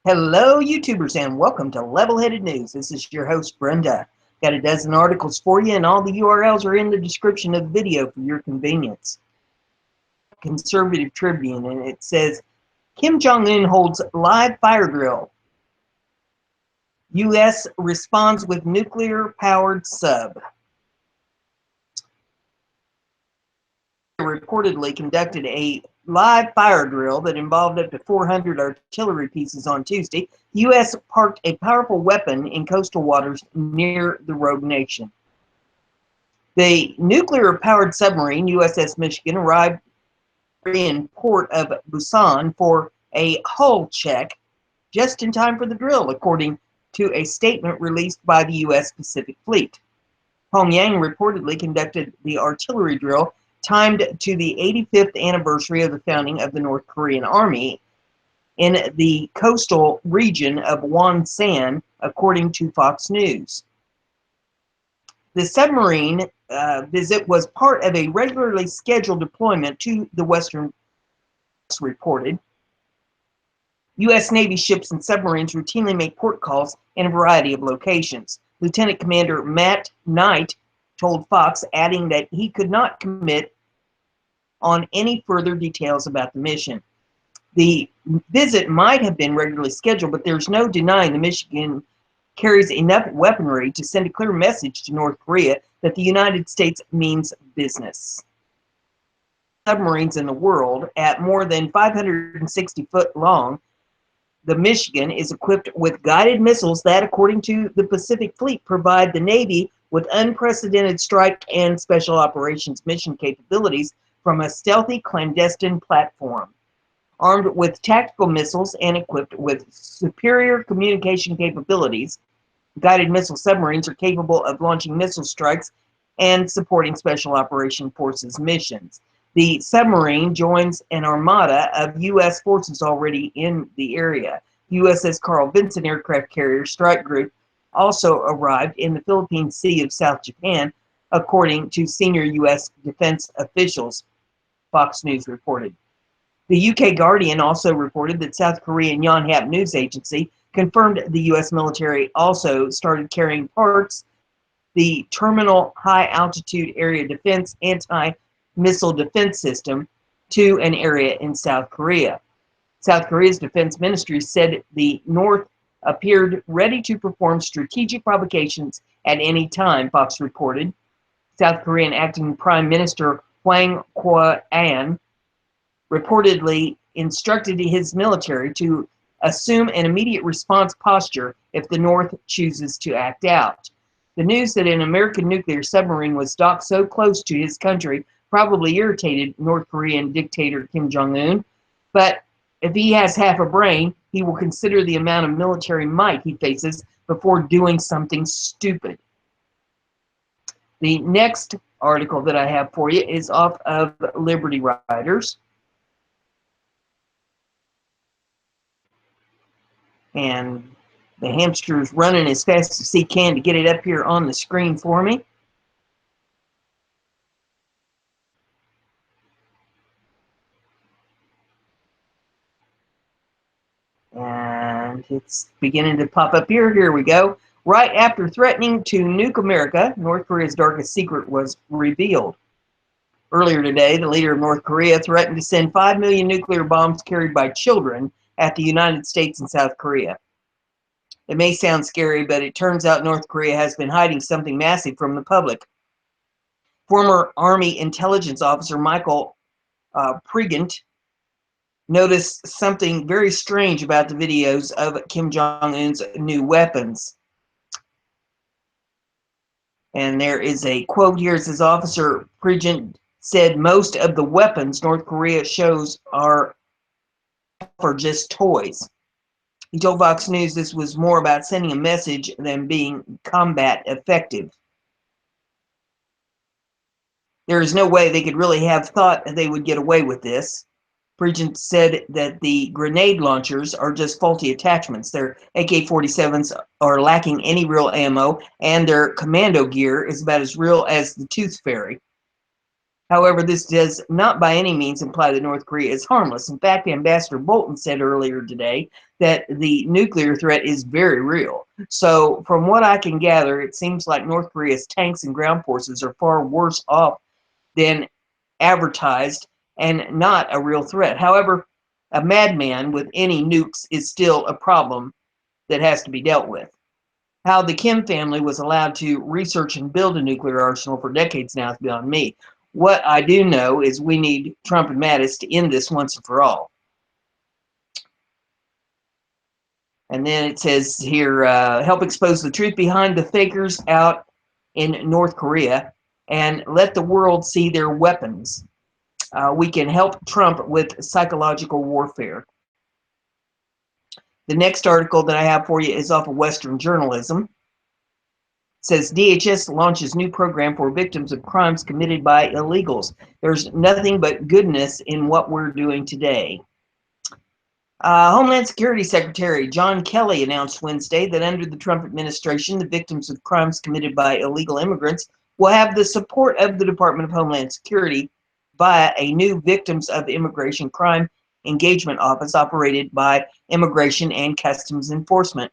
Hello, YouTubers, and welcome to Level-Headed News. This is your host, Brenda. Got a dozen articles for you, and all the URLs are in the description of the video for your convenience. Conservative Tribune, and it says, Kim Jong-un holds live fire drill. U.S. responds with nuclear-powered sub. Reportedly conducted a live fire drill that involved up to 400 artillery pieces on Tuesday. The U.S. parked a powerful weapon in coastal waters near the rogue nation. The nuclear-powered submarine USS Michigan arrived in port of Busan for a hull check just in time for the drill, according to a statement released by the U.S. Pacific Fleet. Pyongyang reportedly conducted the artillery drill timed to the 85th anniversary of the founding of the North Korean Army in the coastal region of Wonsan, according to Fox News. The submarine visit was part of a regularly scheduled deployment to the Western reported. U.S. Navy ships and submarines routinely make port calls in a variety of locations. Lieutenant Commander Matt Knight told Fox, adding that he could not commit on any further details about the mission. The visit might have been regularly scheduled, but there's no denying the Michigan carries enough weaponry to send a clear message to North Korea that the United States means business. Submarines in the world, at more than 560 foot long, the Michigan is equipped with guided missiles that, according to the Pacific Fleet, provide the Navy with unprecedented strike and special operations mission capabilities from a stealthy, clandestine platform. Armed with tactical missiles and equipped with superior communication capabilities, guided missile submarines are capable of launching missile strikes and supporting Special Operation Forces missions. The submarine joins an armada of U.S. forces already in the area. USS Carl Vinson aircraft carrier strike group also arrived in the Philippine Sea of South Japan, according to senior U.S. defense officials, Fox News reported. The UK Guardian also reported that South Korean Yonhap news agency confirmed the U.S. military also started carrying parts the Terminal High Altitude Area Defense anti-missile defense system to an area in South Korea. South Korea's defense ministry said the North appeared ready to perform strategic provocations at any time, Fox reported. South Korean acting Prime Minister Hwang Kyo-an reportedly instructed his military to assume an immediate response posture if the North chooses to act out. The news that an American nuclear submarine was docked so close to his country probably irritated North Korean dictator Kim Jong-un, but if he has half a brain, he will consider the amount of military might he faces before doing something stupid. The next article that I have for you is off of Liberty Riders. And the hamster is running as fast as he can to get it up here on the screen for me. And it's beginning to pop up here. Here we go. Right after threatening to nuke America, North Korea's darkest secret was revealed. Earlier today, the leader of North Korea threatened to send 5 million nuclear bombs carried by children at the United States and South Korea. It may sound scary, but it turns out North Korea has been hiding something massive from the public. Former Army intelligence officer Michael Pregent noticed something very strange about the videos of Kim Jong-un's new weapons. And there is a quote here. It says, Officer Pregent said most of the weapons North Korea shows are just toys. He told Fox News this was more about sending a message than being combat effective. There is no way they could really have thought they would get away with this. Pregent said that the grenade launchers are just faulty attachments. Their AK-47s are lacking any real ammo, and their commando gear is about as real as the Tooth Fairy. However, this does not by any means imply that North Korea is harmless. In fact, Ambassador Bolton said earlier today that the nuclear threat is very real. So, from what I can gather, it seems like North Korea's tanks and ground forces are far worse off than advertised and not a real threat. However, a madman with any nukes is still a problem that has to be dealt with. How the Kim family was allowed to research and build a nuclear arsenal for decades now is beyond me. What I do know is we need Trump and Mattis to end this once and for all. And then it says here, help expose the truth behind the fakers out in North Korea and let the world see their weapons. We can help Trump with psychological warfare. The next article that I have for you is off of Western Journalism. It says DHS launches new program for victims of crimes committed by illegals. There's nothing but goodness in what we're doing today. Homeland Security Secretary John Kelly announced Wednesday that under the Trump administration, the victims of crimes committed by illegal immigrants will have the support of the Department of Homeland Security via a new Victims of Immigration Crime Engagement Office operated by Immigration and Customs Enforcement.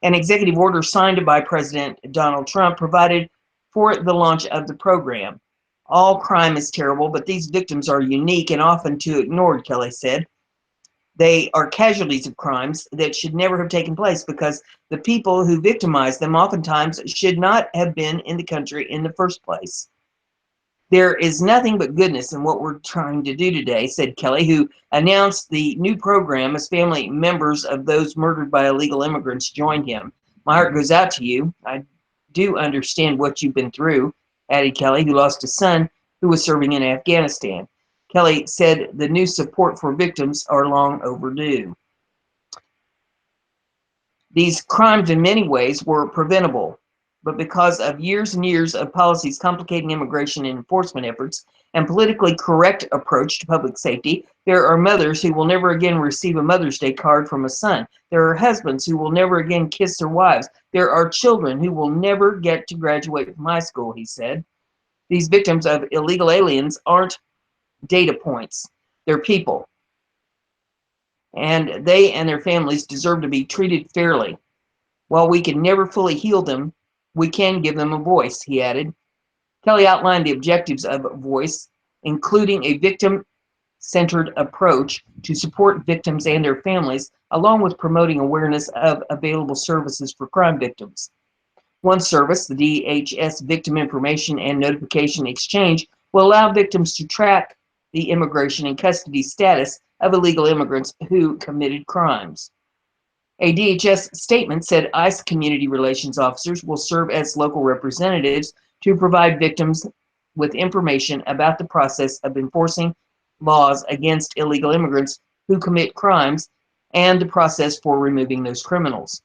An executive order signed by President Donald Trump provided for the launch of the program. All crime is terrible, but these victims are unique and often too ignored, Kelly said. They are casualties of crimes that should never have taken place because the people who victimize them oftentimes should not have been in the country in the first place. There is nothing but goodness in what we're trying to do today, said Kelly, who announced the new program as family members of those murdered by illegal immigrants joined him. My heart goes out to you. I do understand what you've been through, added Kelly, who lost a son who was serving in Afghanistan. Kelly said the new support for victims are long overdue. These crimes in many ways were preventable, but because of years and years of policies complicating immigration and enforcement efforts and politically correct approach to public safety, there are mothers who will never again receive a Mother's Day card from a son. There are husbands who will never again kiss their wives. There are children who will never get to graduate from high school, he said. These victims of illegal aliens aren't data points. They're people. And they and their families deserve to be treated fairly. While we can never fully heal them, we can give them a voice, he added. Kelly outlined the objectives of Voice, including a victim-centered approach to support victims and their families, along with promoting awareness of available services for crime victims. One service, the DHS Victim Information and Notification Exchange, will allow victims to track the immigration and custody status of illegal immigrants who committed crimes. A DHS statement said ICE community relations officers will serve as local representatives to provide victims with information about the process of enforcing laws against illegal immigrants who commit crimes and the process for removing those criminals.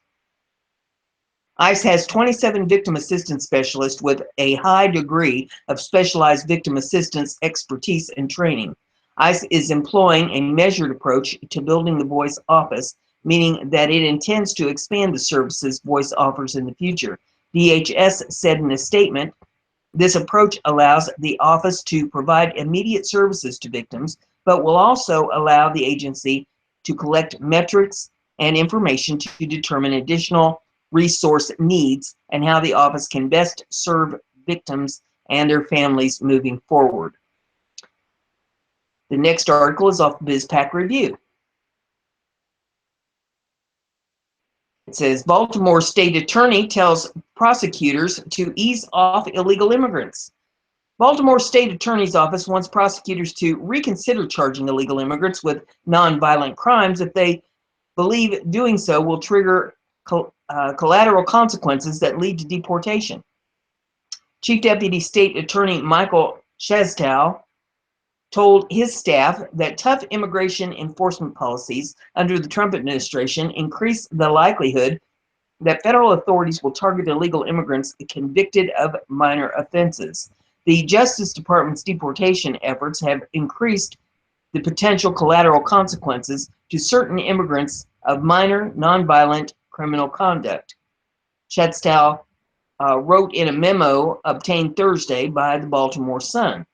ICE has 27 victim assistance specialists with a high degree of specialized victim assistance expertise and training. ICE is employing a measured approach to building the Voice office, meaning that it intends to expand the services Voice offers in the future. DHS said in a statement, this approach allows the office to provide immediate services to victims, but will also allow the agency to collect metrics and information to determine additional resource needs and how the office can best serve victims and their families moving forward. The next article is off BizPac Review. It says, Baltimore state attorney tells prosecutors to ease off illegal immigrants. Baltimore state attorney's office wants prosecutors to reconsider charging illegal immigrants with nonviolent crimes if they believe doing so will trigger collateral consequences that lead to deportation. Chief Deputy State Attorney Michael Chastel told his staff that tough immigration enforcement policies under the Trump administration increase the likelihood that federal authorities will target illegal immigrants convicted of minor offenses. The Justice Department's deportation efforts have increased the potential collateral consequences to certain immigrants of minor nonviolent criminal conduct. Chastel wrote in a memo obtained Thursday by the Baltimore Sun.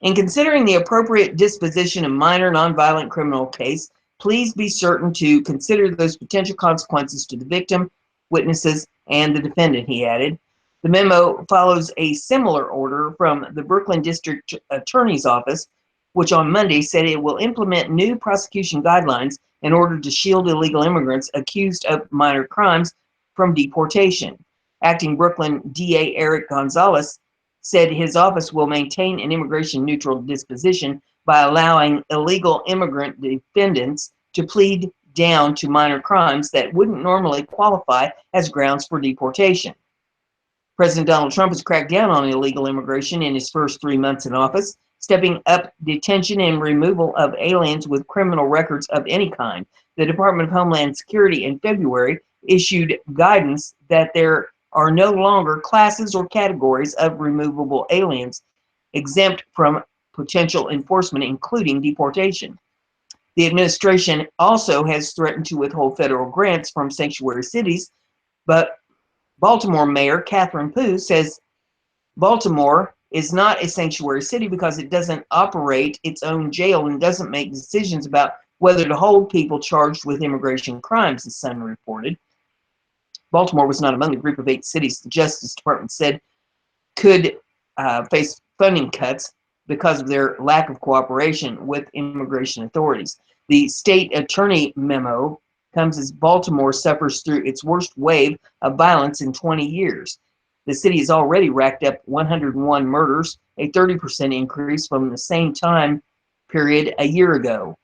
In considering the appropriate disposition of minor nonviolent criminal case, please be certain to consider those potential consequences to the victim, witnesses, and the defendant, he added. The memo follows a similar order from the Brooklyn District Attorney's Office, which on Monday said it will implement new prosecution guidelines in order to shield illegal immigrants accused of minor crimes from deportation. Acting Brooklyn DA Eric Gonzalez said his office will maintain an immigration-neutral disposition by allowing illegal immigrant defendants to plead down to minor crimes that wouldn't normally qualify as grounds for deportation. President Donald Trump has cracked down on illegal immigration in his first 3 months in office, stepping up detention and removal of aliens with criminal records of any kind. The Department of Homeland Security in February issued guidance that there are no longer classes or categories of removable aliens exempt from potential enforcement, including deportation. The administration also has threatened to withhold federal grants from sanctuary cities, but Baltimore Mayor Catherine Pugh says Baltimore is not a sanctuary city because it doesn't operate its own jail and doesn't make decisions about whether to hold people charged with immigration crimes, the Sun reported. Baltimore was not among the group of 8 cities the Justice Department said could face funding cuts because of their lack of cooperation with immigration authorities. The state attorney memo comes as Baltimore suffers through its worst wave of violence in 20 years. The city has already racked up 101 murders, a 30% increase from the same time period a year ago.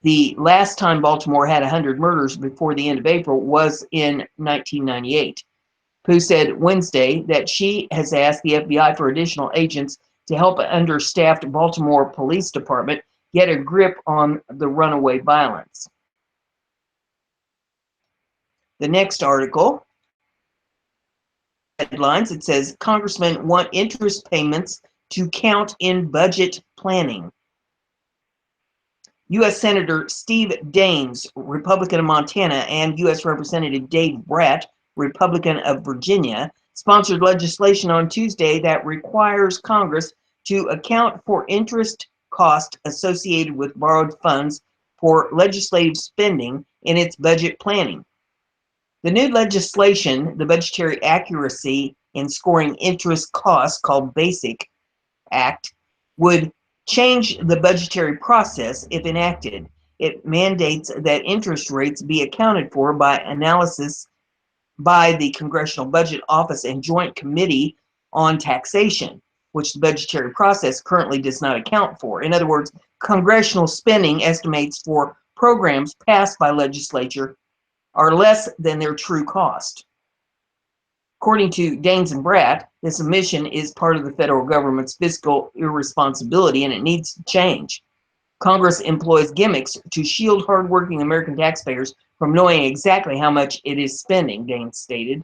The last time Baltimore had 100 murders before the end of April was in 1998. Pugh said Wednesday that she has asked the FBI for additional agents to help an understaffed Baltimore Police Department get a grip on the runaway violence. The next article, headlines, it says congressmen want interest payments to count in budget planning. U.S. Senator Steve Daines, Republican of Montana, and U.S. Representative Dave Brat, Republican of Virginia, sponsored legislation on Tuesday that requires Congress to account for interest cost associated with borrowed funds for legislative spending in its budget planning. The new legislation, the Budgetary Accuracy in Scoring Interest Costs, called BASIC Act, would change the budgetary process if enacted. It mandates that interest rates be accounted for by analysis by the Congressional Budget Office and Joint Committee on Taxation, which the budgetary process currently does not account for. In other words, congressional spending estimates for programs passed by legislature are less than their true cost. According to Daines and Brat, this omission is part of the federal government's fiscal irresponsibility and it needs to change. Congress employs gimmicks to shield hardworking American taxpayers from knowing exactly how much it is spending, Daines stated.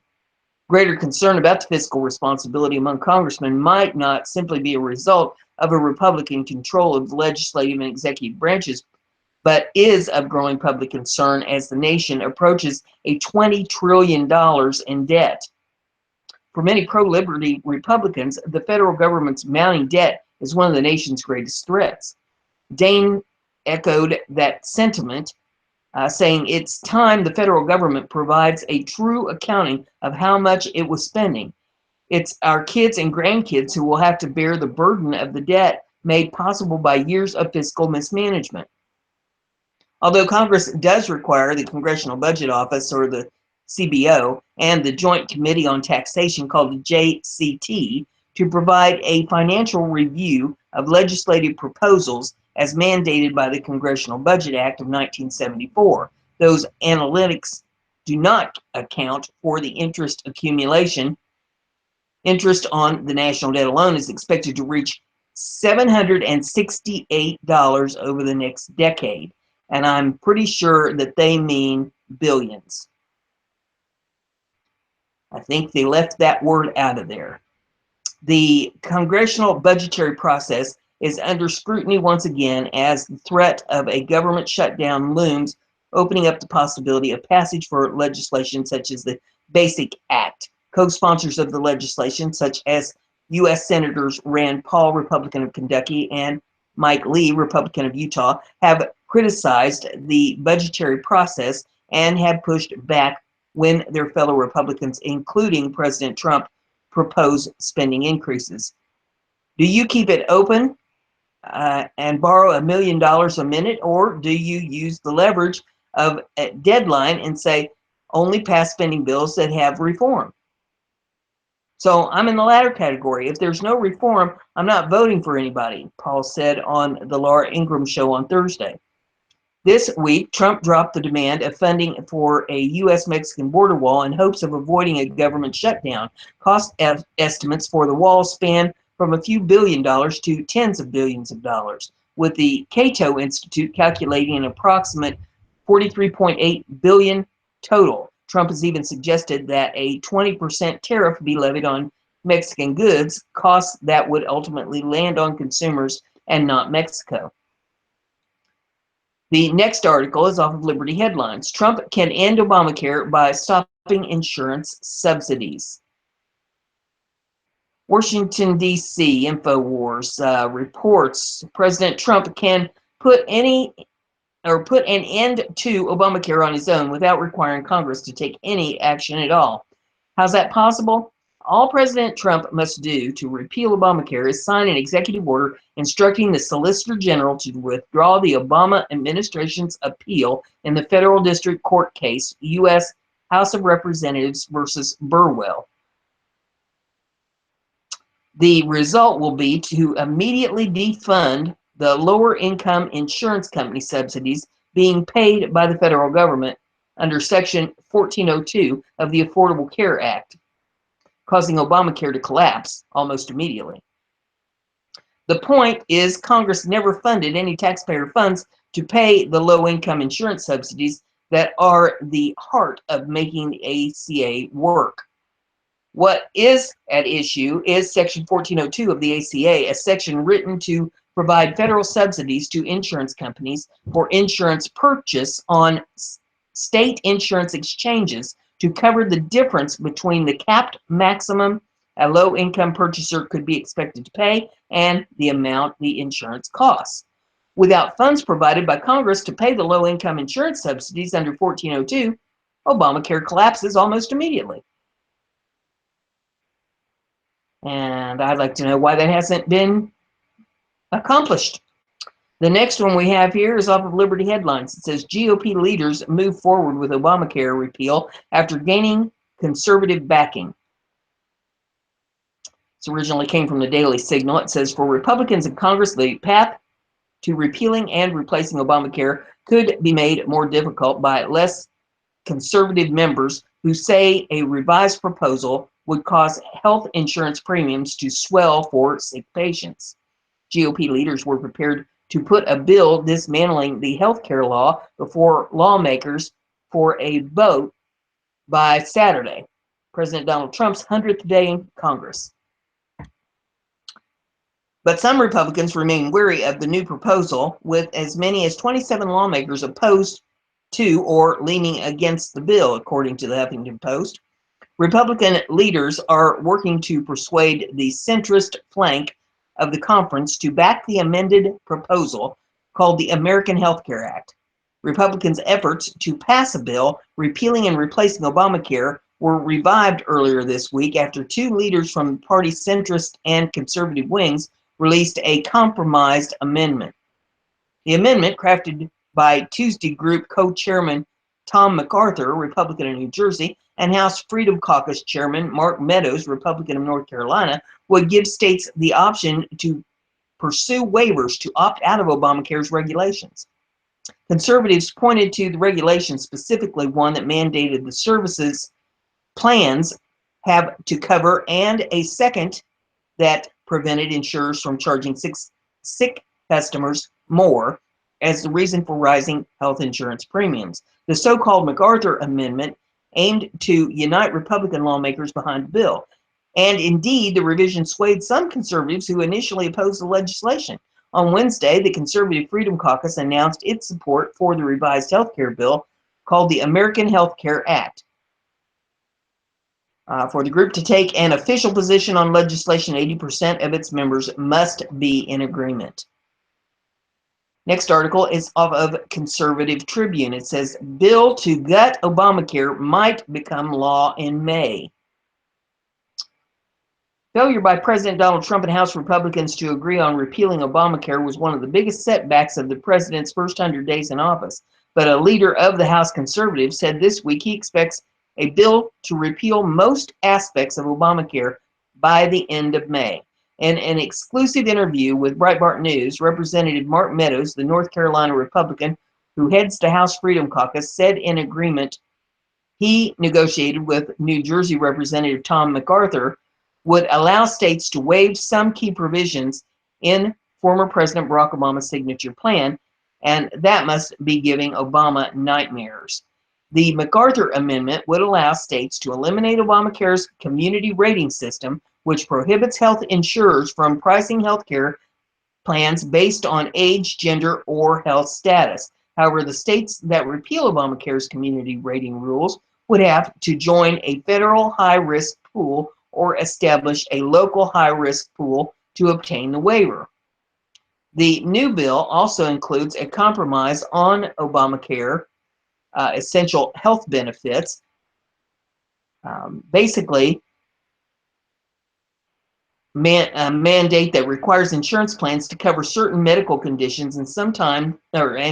Greater concern about the fiscal responsibility among congressmen might not simply be a result of a Republican control of the legislative and executive branches, but is of growing public concern as the nation approaches a $20 trillion in debt. For many pro-liberty Republicans, the federal government's mounting debt is one of the nation's greatest threats. Daines echoed that sentiment, saying it's time the federal government provides a true accounting of how much it was spending. It's our kids and grandkids who will have to bear the burden of the debt made possible by years of fiscal mismanagement. Although Congress does require the Congressional Budget Office, or the CBO, and the Joint Committee on Taxation, called the JCT, to provide a financial review of legislative proposals as mandated by the Congressional Budget Act of 1974. Those analytics do not account for the interest accumulation. Interest on the national debt alone is expected to reach $768 over the next decade. And I'm pretty sure that they mean billions. I think they left that word out of there. The congressional budgetary process is under scrutiny once again as the threat of a government shutdown looms, opening up the possibility of passage for legislation such as the BASIC Act. Co-sponsors of the legislation, such as U.S. Senators Rand Paul, Republican of Kentucky, and Mike Lee, Republican of Utah, have criticized the budgetary process and have pushed back when their fellow Republicans, including President Trump, propose spending increases. Do you keep it open and borrow $1 million a minute, or do you use the leverage of a deadline and say only pass spending bills that have reform? So I'm in the latter category. If there's no reform, I'm not voting for anybody, Paul said on the Laura Ingraham show on Thursday. This week, Trump dropped the demand of funding for a U.S.-Mexican border wall in hopes of avoiding a government shutdown. Cost estimates for the wall span from a few $billion to tens of billions of dollars, with the Cato Institute calculating an approximate $43.8 billion total. Trump has even suggested that a 20% tariff be levied on Mexican goods, costs that would ultimately land on consumers and not Mexico. The next article is off of Liberty Headlines. Trump can end Obamacare by stopping insurance subsidies. Washington, D.C. InfoWars reports President Trump can put an end to Obamacare on his own without requiring Congress to take any action at all. How's that possible? All President Trump must do to repeal Obamacare is sign an executive order instructing the Solicitor General to withdraw the Obama administration's appeal in the federal district court case, U.S. House of Representatives versus Burwell. The result will be to immediately defund the lower income insurance company subsidies being paid by the federal government under Section 1402 of the Affordable Care Act, causing Obamacare to collapse almost immediately. The point is Congress never funded any taxpayer funds to pay the low-income insurance subsidies that are the heart of making the ACA work. What is at issue is Section 1402 of the ACA, a section written to provide federal subsidies to insurance companies for insurance purchase on state insurance exchanges to cover the difference between the capped maximum a low-income purchaser could be expected to pay and the amount the insurance costs. Without funds provided by Congress to pay the low-income insurance subsidies under 1402, Obamacare collapses almost immediately. And I'd like to know why that hasn't been accomplished. The next one we have here is off of Liberty Headlines. It says GOP leaders move forward with Obamacare repeal after gaining conservative backing. This originally came from the Daily Signal. It says for Republicans in Congress, the path to repealing and replacing Obamacare could be made more difficult by less conservative members who say a revised proposal would cause health insurance premiums to swell for sick patients. GOP leaders were prepared to put a bill dismantling the health care law before lawmakers for a vote by Saturday, President Donald Trump's 100th day in Congress. But some Republicans remain wary of the new proposal, with as many as 27 lawmakers opposed to or leaning against the bill, according to the Huffington Post. Republican leaders are working to persuade the centrist flank of the conference to back the amended proposal called the American Health Care Act. Republicans' efforts to pass a bill repealing and replacing Obamacare were revived earlier this week after two leaders from the party's centrist and conservative wings released a compromised amendment. The amendment, crafted by Tuesday Group co-chairman Tom MacArthur, Republican of New Jersey, and House Freedom Caucus Chairman Mark Meadows, Republican of North Carolina, would give states the option to pursue waivers to opt out of Obamacare's regulations. Conservatives pointed to the regulations, specifically one that mandated the services plans have to cover, and a second that prevented insurers from charging sick customers more as the reason for rising health insurance premiums. The so-called MacArthur Amendment aimed to unite Republican lawmakers behind the bill. And indeed, the revision swayed some conservatives who initially opposed the legislation. On Wednesday, the Conservative Freedom Caucus announced its support for the revised health care bill called the American Health Care Act. For the group to take an official position on legislation, 80% of its members must be in agreement. Next article is off of Conservative Tribune. It says, bill to gut Obamacare might become law in May. Failure by President Donald Trump and House Republicans to agree on repealing Obamacare was one of the biggest setbacks of the president's first 100 days in office. But a leader of the House Conservatives said this week he expects a bill to repeal most aspects of Obamacare by the end of May. In an exclusive interview with Breitbart News, Representative Mark Meadows, the North Carolina Republican who heads the House Freedom Caucus, said in agreement he negotiated with New Jersey Representative Tom MacArthur would allow states to waive some key provisions in former President Barack Obama's signature plan, and that must be giving Obama nightmares. The MacArthur Amendment would allow states to eliminate Obamacare's community rating system, which prohibits health insurers from pricing health care plans based on age, gender, or health status. However, the states that repeal Obamacare's community rating rules would have to join a federal high-risk pool or establish a local high-risk pool to obtain the waiver. The new bill also includes a compromise on Obamacare essential health benefits. Basically, a mandate that requires insurance plans to cover certain medical conditions and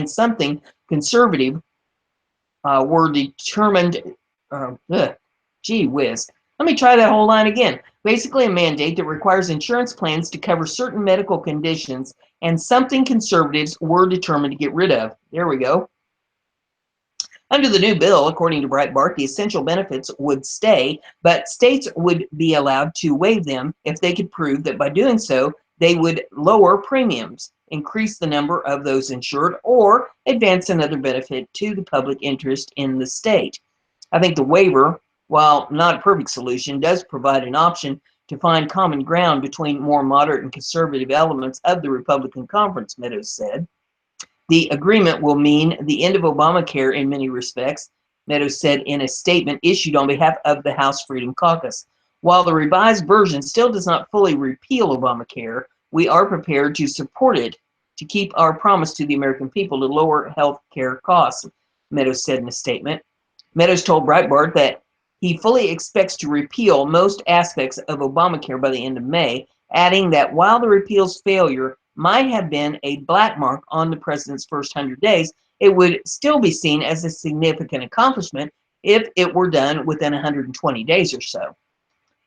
something conservative were determined. Gee whiz. Let me try that whole line again. Basically, a mandate that requires insurance plans to cover certain medical conditions and something conservatives were determined to get rid of. There we go. Under the new bill, according to Breitbart, the essential benefits would stay, but states would be allowed to waive them if they could prove that by doing so, they would lower premiums, increase the number of those insured, or advance another benefit to the public interest in the state. I think the waiver, while not a perfect solution, does provide an option to find common ground between more moderate and conservative elements of the Republican conference, Meadows said. The agreement will mean the end of Obamacare in many respects, Meadows said in a statement issued on behalf of the House Freedom Caucus. While the revised version still does not fully repeal Obamacare, we are prepared to support it to keep our promise to the American people to lower health care costs, Meadows said in a statement. Meadows told Breitbart that he fully expects to repeal most aspects of Obamacare by the end of May, adding that while the repeal's failure might have been a black mark on the president's first 100 days, it would still be seen as a significant accomplishment if it were done within 120 days or so.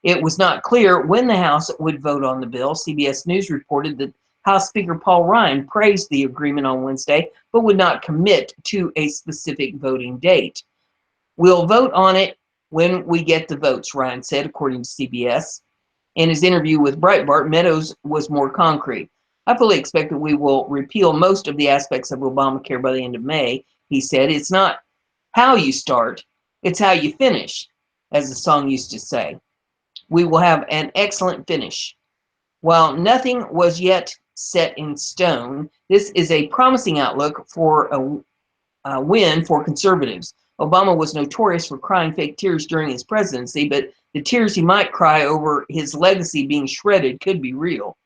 It was not clear when the House would vote on the bill. CBS News reported that House Speaker Paul Ryan praised the agreement on Wednesday, but would not commit to a specific voting date. We'll vote on it when we get the votes, Ryan said, according to CBS. In his interview with Breitbart, Meadows was more concrete. I fully expect that we will repeal most of the aspects of Obamacare by the end of May, he said. It's not how you start, it's how you finish, as the song used to say. We will have an excellent finish. While nothing was yet set in stone, this is a promising outlook for a win for conservatives. Obama was notorious for crying fake tears during his presidency, but the tears he might cry over his legacy being shredded could be real.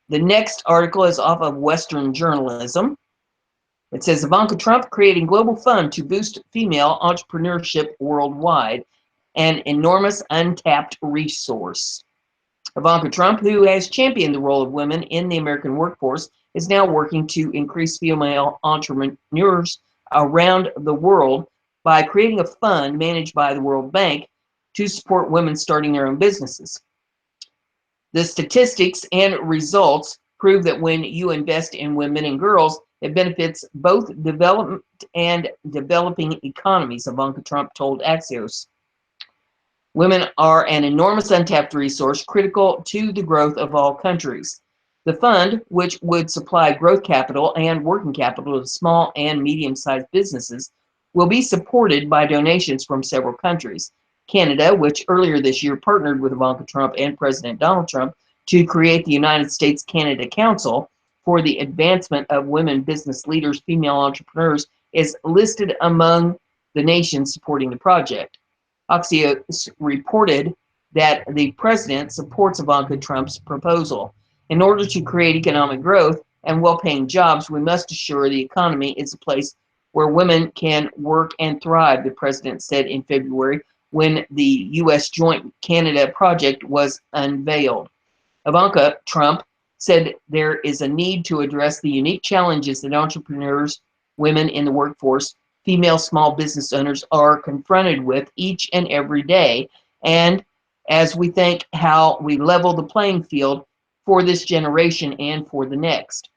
The next article is off of Western Journalism. It says Ivanka Trump creating global fund to boost female entrepreneurship worldwide, an enormous untapped resource. Ivanka Trump, who has championed the role of women in the American workforce, is now working to increase female entrepreneurs around the world by creating a fund managed by the World Bank to support women starting their own businesses. The statistics and results prove that when you invest in women and girls, it benefits both development and developing economies, Ivanka Trump told Axios. Women are an enormous untapped resource critical to the growth of all countries. The fund, which would supply growth capital and working capital to small and medium-sized businesses, will be supported by donations from several countries. Canada, which earlier this year partnered with Ivanka Trump and President Donald Trump to create the United States-Canada Council for the advancement of women business leaders, female entrepreneurs, is listed among the nations supporting the project. Axios reported that the president supports Ivanka Trump's proposal. In order to create economic growth and well-paying jobs, we must assure the economy is a place where women can work and thrive, the president said in February when the U.S. Joint Canada Project was unveiled. Ivanka Trump said there is a need to address the unique challenges that entrepreneurs, women in the workforce, female small business owners are confronted with each and every day. And as we think how we level the playing field for this generation and for the next.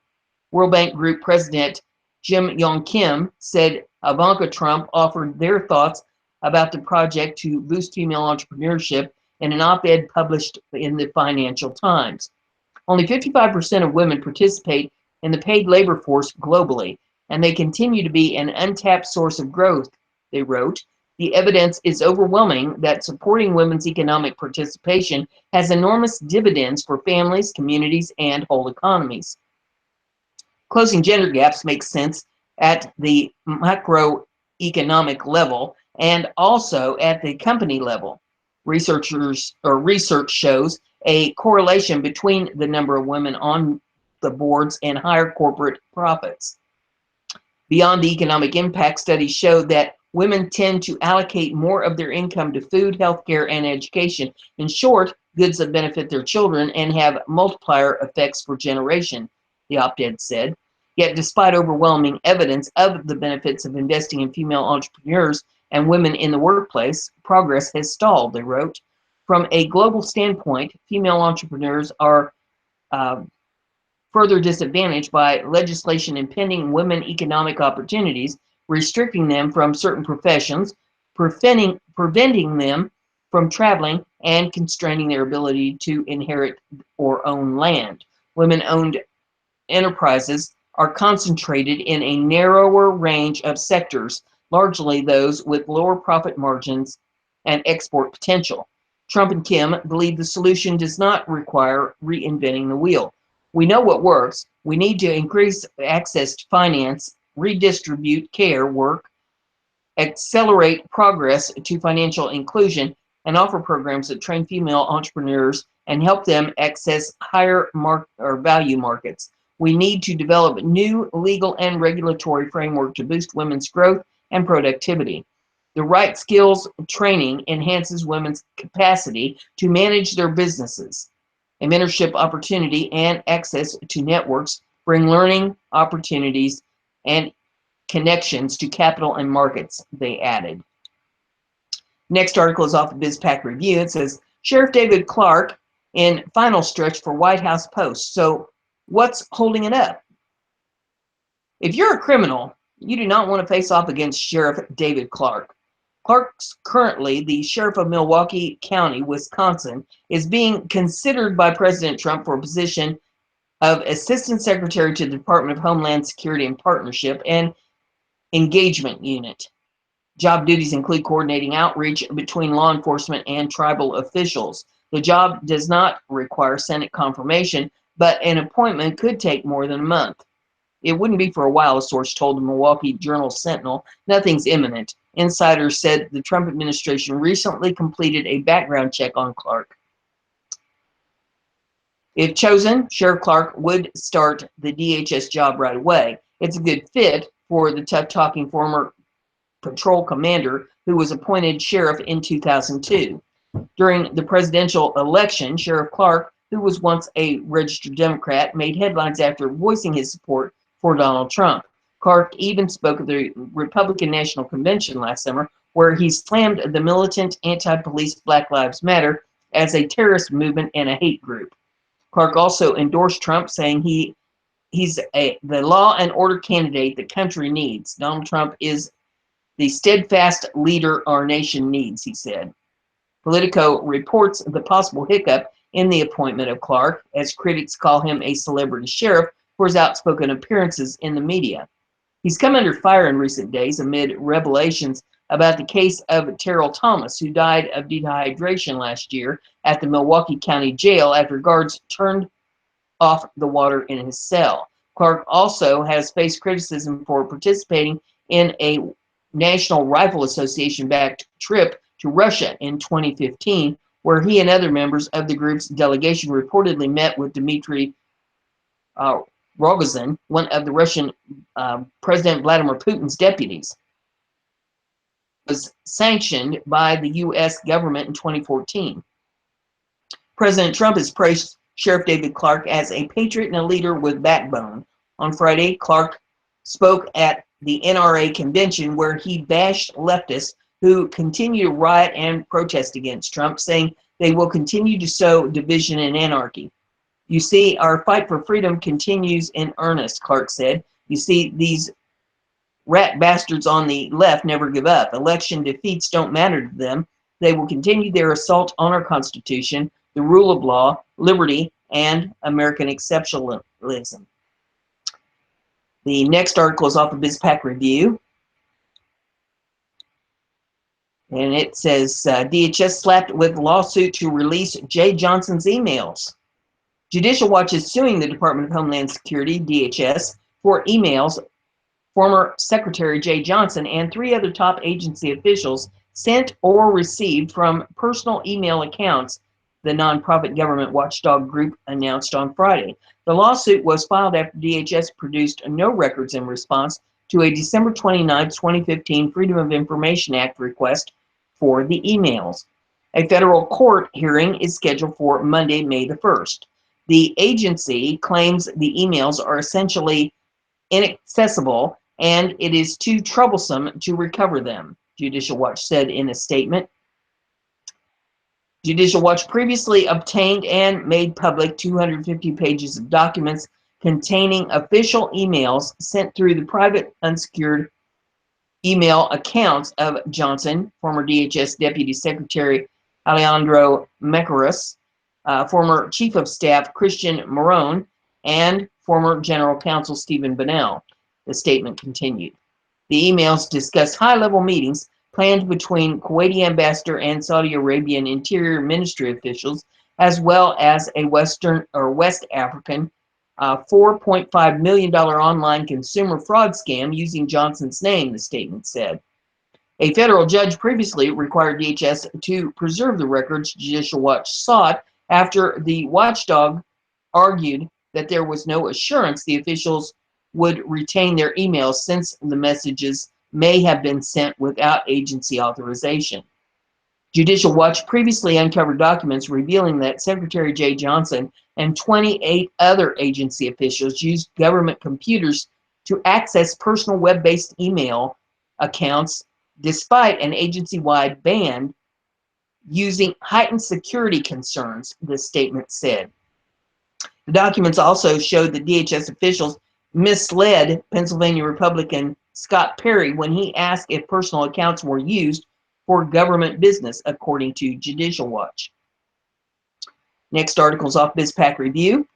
World Bank Group President Jim Yong Kim said Ivanka Trump offered their thoughts about the project to boost female entrepreneurship in an op-ed published in the Financial Times. Only 55% of women participate in the paid labor force globally, and they continue to be an untapped source of growth, they wrote. The evidence is overwhelming that supporting women's economic participation has enormous dividends for families, communities, and whole economies. Closing gender gaps makes sense at the macroeconomic level and also at the company level. Research shows a correlation between the number of women on the boards and higher corporate profits. Beyond the economic impact, studies show that women tend to allocate more of their income to food, healthcare, and education. In short, goods that benefit their children and have multiplier effects for generation, the op-ed said. Yet, despite overwhelming evidence of the benefits of investing in female entrepreneurs and women in the workplace, progress has stalled, they wrote. From a global standpoint, female entrepreneurs are further disadvantaged by legislation impeding women economic opportunities, restricting them from certain professions, preventing them from traveling, and constraining their ability to inherit or own land. Women-owned enterprises are concentrated in a narrower range of sectors, largely those with lower profit margins and export potential. Trump and Kim believe the solution does not require reinventing the wheel. We know what works. We need to increase access to finance, redistribute care work, accelerate progress to financial inclusion, and offer programs that train female entrepreneurs and help them access higher value markets. We need to develop new legal and regulatory framework to boost women's growth and productivity. The right skills training enhances women's capacity to manage their businesses. A mentorship opportunity and access to networks bring learning opportunities and connections to capital and markets, they added. Next article is off the BizPac Review. It says, Sheriff David Clark in final stretch for White House post. So what's holding it up? If you're a criminal, you do not want to face off against Sheriff David Clark. Clark's currently the sheriff of Milwaukee County, Wisconsin, is being considered by President Trump for a position of Assistant Secretary to the Department of Homeland Security and Partnership and Engagement Unit. Job duties include coordinating outreach between law enforcement and tribal officials. The job does not require Senate confirmation, but an appointment could take more than a month. It wouldn't be for a while, a source told the Milwaukee Journal-Sentinel. Nothing's imminent. Insiders said the Trump administration recently completed a background check on Clark. If chosen, Sheriff Clark would start the DHS job right away. It's a good fit for the tough-talking former patrol commander who was appointed sheriff in 2002. During the presidential election, Sheriff Clark, who was once a registered Democrat, made headlines after voicing his support for Donald Trump. Clark even spoke at the Republican National Convention last summer, where he slammed the militant anti-police Black Lives Matter as a terrorist movement and a hate group. Clark also endorsed Trump, saying he's the law and order candidate the country needs. Donald Trump is the steadfast leader our nation needs, he said. Politico reports the possible hiccup in the appointment of Clark, as critics call him a celebrity sheriff for his outspoken appearances in the media. He's come under fire in recent days amid revelations about the case of Terrell Thomas, who died of dehydration last year at the Milwaukee County Jail after guards turned off the water in his cell. Clark also has faced criticism for participating in a National Rifle Association-backed trip to Russia in 2015, where he and other members of the group's delegation reportedly met with Dmitry Rogozin, one of the Russian President Vladimir Putin's deputies. It was sanctioned by the U.S. government in 2014. President Trump has praised Sheriff David Clarke as a patriot and a leader with backbone. On Friday, Clarke spoke at the NRA convention where he bashed leftists who continue to riot and protest against Trump, saying they will continue to sow division and anarchy. You see, our fight for freedom continues in earnest, Clarke said. You see, these rat bastards on the left never give up. Election defeats don't matter to them. They will continue their assault on our Constitution, the rule of law, liberty, and American exceptionalism. The next article is off of BizPac Review. And it says, DHS slapped with lawsuit to release Jeh Johnson's emails. Judicial Watch is suing the Department of Homeland Security, DHS, for emails former Secretary Jeh Johnson and 3 other top agency officials sent or received from personal email accounts, the nonprofit government watchdog group announced on Friday. The lawsuit was filed after DHS produced no records in response to a December 29, 2015 Freedom of Information Act request for the emails. A federal court hearing is scheduled for Monday, May the 1st. The agency claims the emails are essentially inaccessible and it is too troublesome to recover them, Judicial Watch said in a statement. Judicial Watch previously obtained and made public 250 pages of documents containing official emails sent through the private unsecured email accounts of Johnson, former DHS Deputy Secretary Alejandro Mayorkas, former Chief of Staff Christian Marone, and former General Counsel Stephen Bunnell. The statement continued. The emails discussed high-level meetings planned between Kuwaiti ambassador and Saudi Arabian Interior Ministry officials, as well as a West African $4.5 million online consumer fraud scam using Johnson's name, the statement said. A federal judge previously required DHS to preserve the records Judicial Watch sought after the watchdog argued that there was no assurance the officials would retain their emails since the messages may have been sent without agency authorization. Judicial Watch previously uncovered documents revealing that Secretary Jeh Johnson and 28 other agency officials used government computers to access personal web-based email accounts despite an agency-wide ban using heightened security concerns, the statement said. The documents also showed that DHS officials misled Pennsylvania Republican Scott Perry when he asked if personal accounts were used for government business, according to Judicial Watch. Next article is off BizPac Review.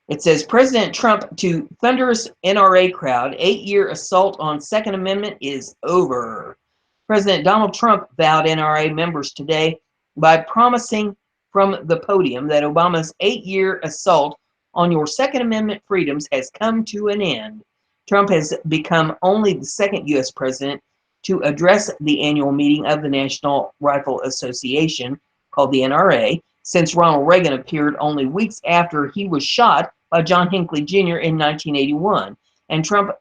It says, President Trump to thunderous NRA crowd, 8-year assault on Second Amendment is over. President Donald Trump vowed NRA members today by promising from the podium that Obama's 8-year assault on your Second Amendment freedoms has come to an end. Trump has become only the second U.S. president to address the annual meeting of the National Rifle Association, called the NRA, since Ronald Reagan appeared only weeks after he was shot by John Hinckley Jr. in 1981. And Trump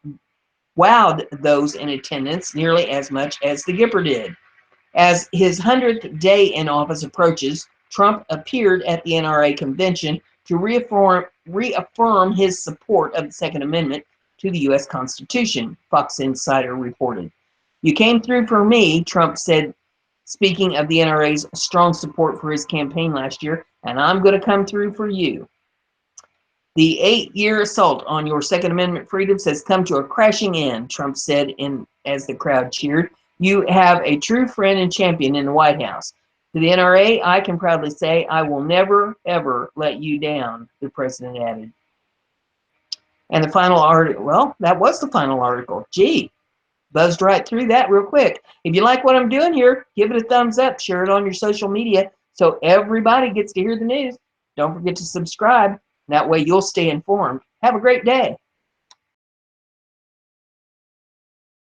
wowed those in attendance nearly as much as the Gipper did. As his 100th day in office approaches, Trump appeared at the NRA convention to reaffirm his support of the Second Amendment to the U.S. Constitution, Fox Insider reported. You came through for me, Trump said, speaking of the NRA's strong support for his campaign last year, and I'm going to come through for you. The 8-year assault on your Second Amendment freedoms has come to a crashing end, Trump said as the crowd cheered. You have a true friend and champion in the White House. To the NRA, I can proudly say, I will never, ever let you down, the president added. And the final article, well, that was the final article. Gee, buzzed right through that real quick. If you like what I'm doing here, give it a thumbs up, share it on your social media so everybody gets to hear the news. Don't forget to subscribe. That way you'll stay informed. Have a great day.